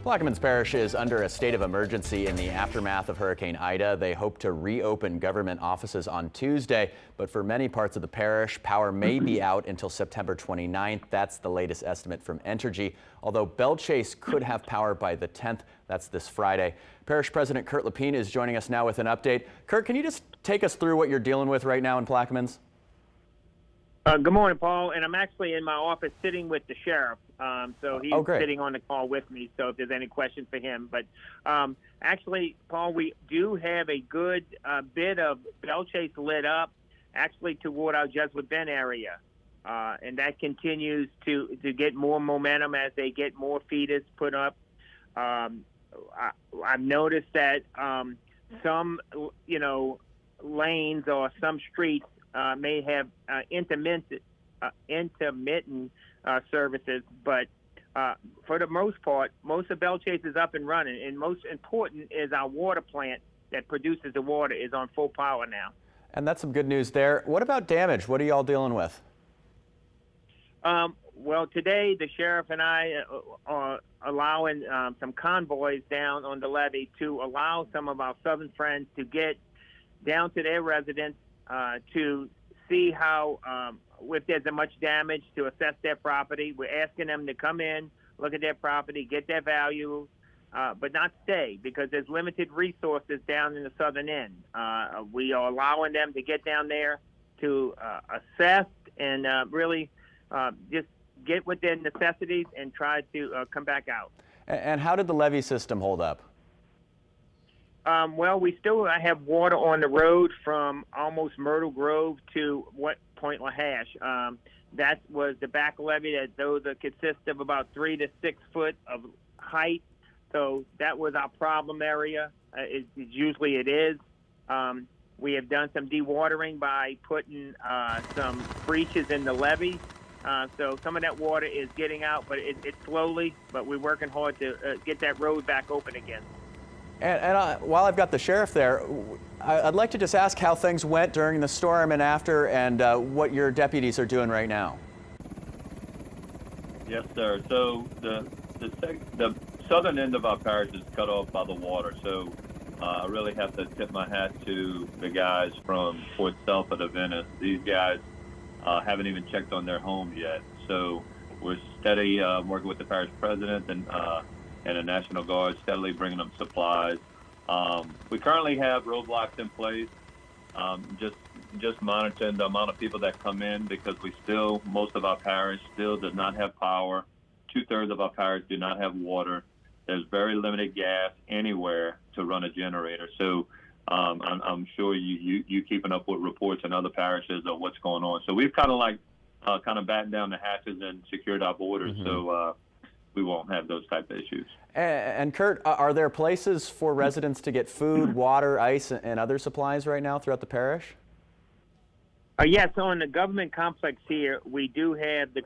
Plaquemines Parish is under a state of emergency in the aftermath of Hurricane Ida. They hope to reopen government offices on Tuesday, but for many parts of the parish, power may be out until September 29th. That's the latest estimate from Entergy, although Belchase could have power by the 10th. That's this Friday. Parish President Kirk Lepine is joining us now with an update. Kirk, can you just take us through what you're dealing with right now in Plaquemines? Good morning, Paul. And I'm actually in my office sitting with the sheriff. So he's sitting on the call with me. So if there's any questions for him. But actually, Paul, we do have a good bit of Belchase lit up, actually toward our Jesuit Bend area. And that continues to get more momentum as they get more feeders put up. I've noticed that some, lanes or some streets may have intermittent services, but for the most part, most of Belchase is up and running. And most important is our water plant that produces the water is on full power now. And that's some good news there. What about damage? What are y'all dealing with? Well, today the sheriff and I are allowing some convoys down on the levee to allow some of our southern friends to get down to their residence to see how, if there's much damage, to assess their property. We're asking them to come in, look at their property, get their value, but not stay because there's limited resources down in the southern end. We are allowing them to get down there to assess and really just get with their necessities and try to come back out. And how did the levee system hold up? Well, we still have water on the road from almost Myrtle Grove to Point Lahash. That was the back levee that those consist of about 3 to 6 foot of height. So that was our problem area. Usually it is. We have done some dewatering by putting some breaches in the levee. So some of that water is getting out, but it's slowly, but we're working hard to get that road back open again. And while I've got the sheriff there, I'd like to just ask how things went during the storm and after, and what your deputies are doing right now. Yes, sir. So the southern end of our parish is cut off by the water. So I really have to tip my hat to the guys from Fort Selford of Venice. These guys haven't even checked on their homes yet. So we're steady working with the parish president and the National Guard, steadily bringing them supplies. We currently have roadblocks in place, just monitoring the amount of people that come in because most of our parish still does not have power. 2/3 of our parish do not have water. There's very limited gas anywhere to run a generator. So I'm sure you keeping up with reports in other parishes of what's going on. So we've kind of battened down the hatches and secured our borders. Mm-hmm. So we won't have those type of issues. And Kurt, are there places for residents to get food, water, ice, and other supplies right now throughout the parish? Yes, so in the government complex here, we do have the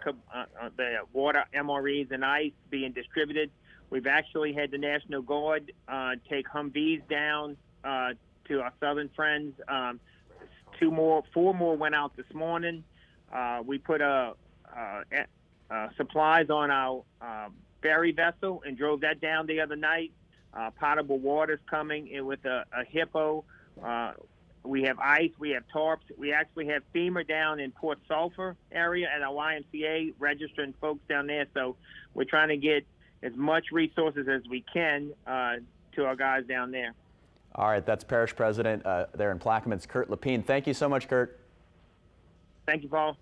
water, MREs, and ice being distributed. We've actually had the National Guard take Humvees down to our southern friends. 4 more went out this morning. We put supplies on our ferry vessel and drove that down the other night. Potable water's coming in with a hippo. We have ice, we have tarps. We actually have FEMA down in Port Sulphur area at our YMCA registering folks down there. So we're trying to get as much resources as we can to our guys down there. All right, that's Parish President there in Plaquemines, Kirk Lepine. Thank you so much, Kurt. Thank you, Paul.